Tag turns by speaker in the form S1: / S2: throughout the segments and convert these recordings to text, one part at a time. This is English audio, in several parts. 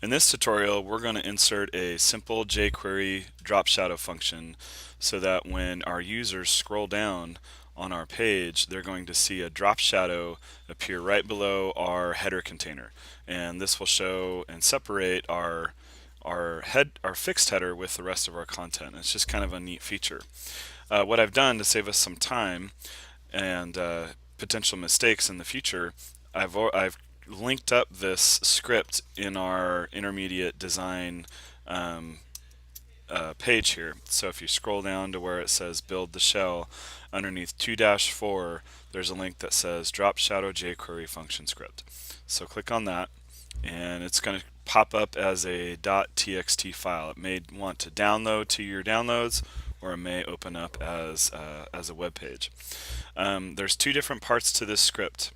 S1: In this tutorial, we're going to insert a simple jQuery drop shadow function so that when our users scroll down on our page, they're going to see a drop shadow appear right below our header container. And this will show and separate our fixed header with the rest of our content. It's just kind of a neat feature. What I've done to save us some time and potential mistakes in the future, I've linked up this script in our intermediate design page here. So if you scroll down to where it says build the shell, underneath 2-4 there's a link that says drop shadow jQuery function script. So click on that and it's going to pop up as a .txt file. It may want to download to your downloads, or it may open up as a web page. There's two different parts to this script,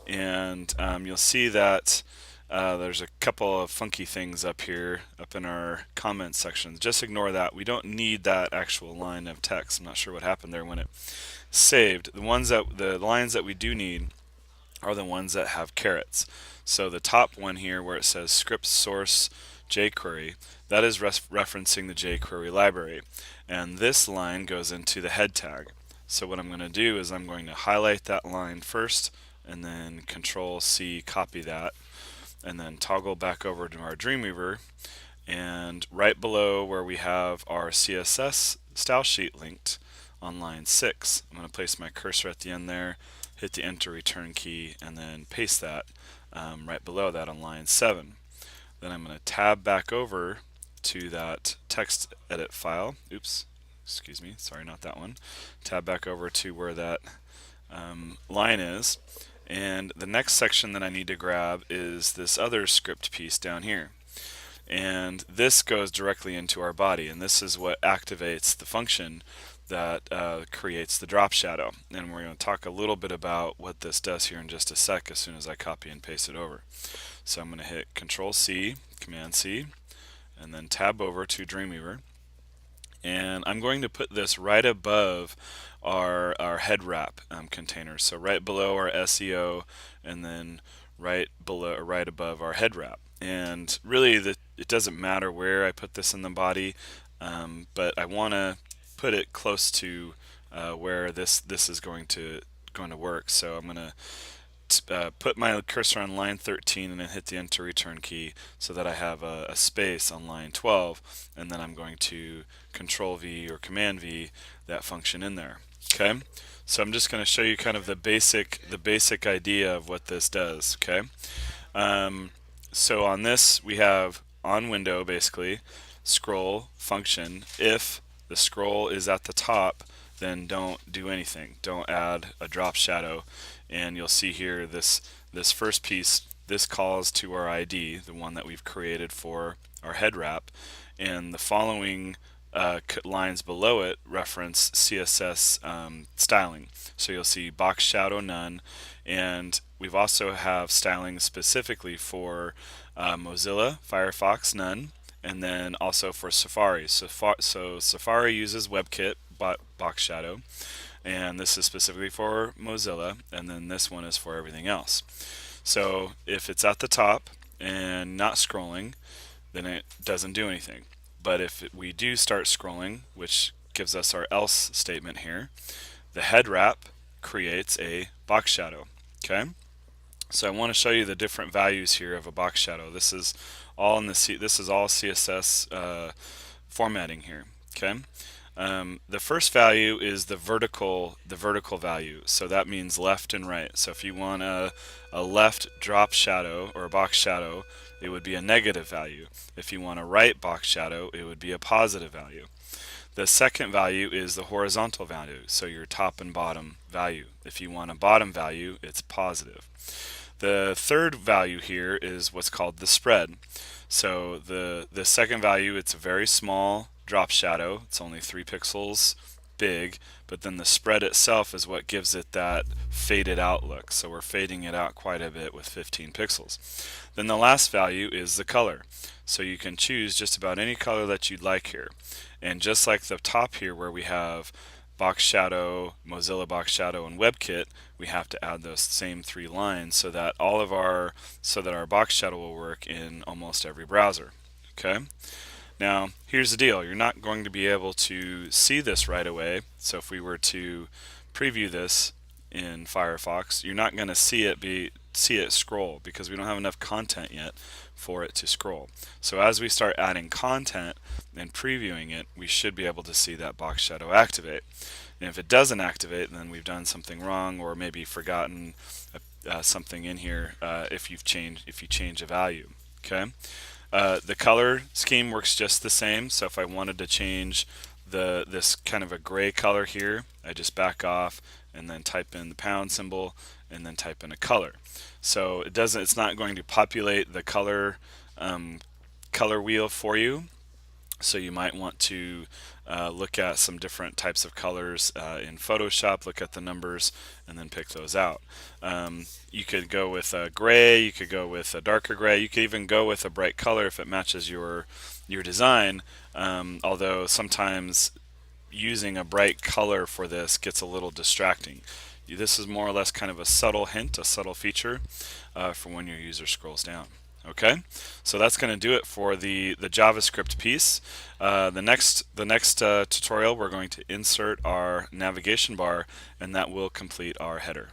S1: and you'll see that there's a couple of funky things up here up in our comments section. Just ignore that. We don't need that actual line of text. I'm not sure what happened there when it saved. The lines that we do need are the ones that have carets. So the top one here where it says script source jQuery, that is referencing the jQuery library, and this line goes into the head tag. So what I'm going to do is I'm going to highlight that line first and then Control C, copy that, and then toggle back over to our Dreamweaver, and right below where we have our CSS style sheet linked on line 6, I'm going to place my cursor at the end there, hit the enter return key, and then paste that right below that on line 7. Then I'm going to tab back over to that text edit file. Oops, excuse me, sorry, not that one. Tab back over to where that line is, and the next section that I need to grab is this other script piece down here. And this goes directly into our body, and this is what activates the function that creates the drop shadow. And we're going to talk a little bit about what this does here in just a sec as soon as I copy and paste it over. So I'm going to hit Control C, Command C, and then tab over to Dreamweaver. And I'm going to put this right above our head wrap container. So right below our SEO, and then right above our head wrap. And really, it doesn't matter where I put this in the body, but I want to put it close to where this is going to work. So I'm going to put my cursor on line 13 and then hit the enter return key so that I have a space on line 12, and then I'm going to Control V or Command V that function in there. Okay, so I'm just going to show you kind of the basic idea of what this does. Okay, so on this we have on window basically scroll function. If the scroll is at the top, then don't do anything. Don't add a drop shadow. And you'll see here this first piece, this calls to our ID, the one that we've created for our head wrap, and the following lines below it reference CSS styling. So you'll see box shadow none, and we've also have styling specifically for Mozilla Firefox none, and then also for Safari. So Safari uses WebKit box shadow, and this is specifically for Mozilla, and then this one is for everything else. So if it's at the top and not scrolling, then it doesn't do anything. But if we do start scrolling, which gives us our else statement here, the head wrap creates a box shadow. Okay, so I want to show you the different values here of a box shadow. This is all CSS formatting here. Okay, the first value is the vertical value. So that means left and right. So if you want a left drop shadow or a box shadow, it would be a negative value. If you want a right box shadow, it would be a positive value. The second value is the horizontal value, so your top and bottom value. If you want a bottom value, it's positive. The third value here is what's called the spread. So the second value, it's a very small drop shadow. It's only 3 pixels big, but then the spread itself is what gives it that faded out look. So we're fading it out quite a bit with 15 pixels. Then the last value is the color. So you can choose just about any color that you'd like here. And just like the top here where we have Box Shadow, Mozilla Box Shadow, and WebKit, we have to add those same 3 lines so that our Box Shadow will work in almost every browser. Okay. Now, here's the deal. You're not going to be able to see this right away. So if we were to preview this in Firefox, you're not going to see it scroll because we don't have enough content yet for it to scroll. So as we start adding content and previewing it, we should be able to see that box shadow activate. And if it doesn't activate, then we've done something wrong, or maybe forgotten something in here if you change a value. Okay. The color scheme works just the same. So if I wanted to change this kind of a gray color here, I just back off and then type in the pound symbol and then type in a color. So it's not going to populate the color wheel for you. So you might want to look at some different types of colors in Photoshop, look at the numbers, and then pick those out. You could go with a gray, you could go with a darker gray, you could even go with a bright color if it matches your design, although sometimes using a bright color for this gets a little distracting. This is more or less kind of a subtle hint, a subtle feature for when your user scrolls down. Okay, so that's going to do it for the JavaScript piece. The next tutorial, we're going to insert our navigation bar, and that will complete our header.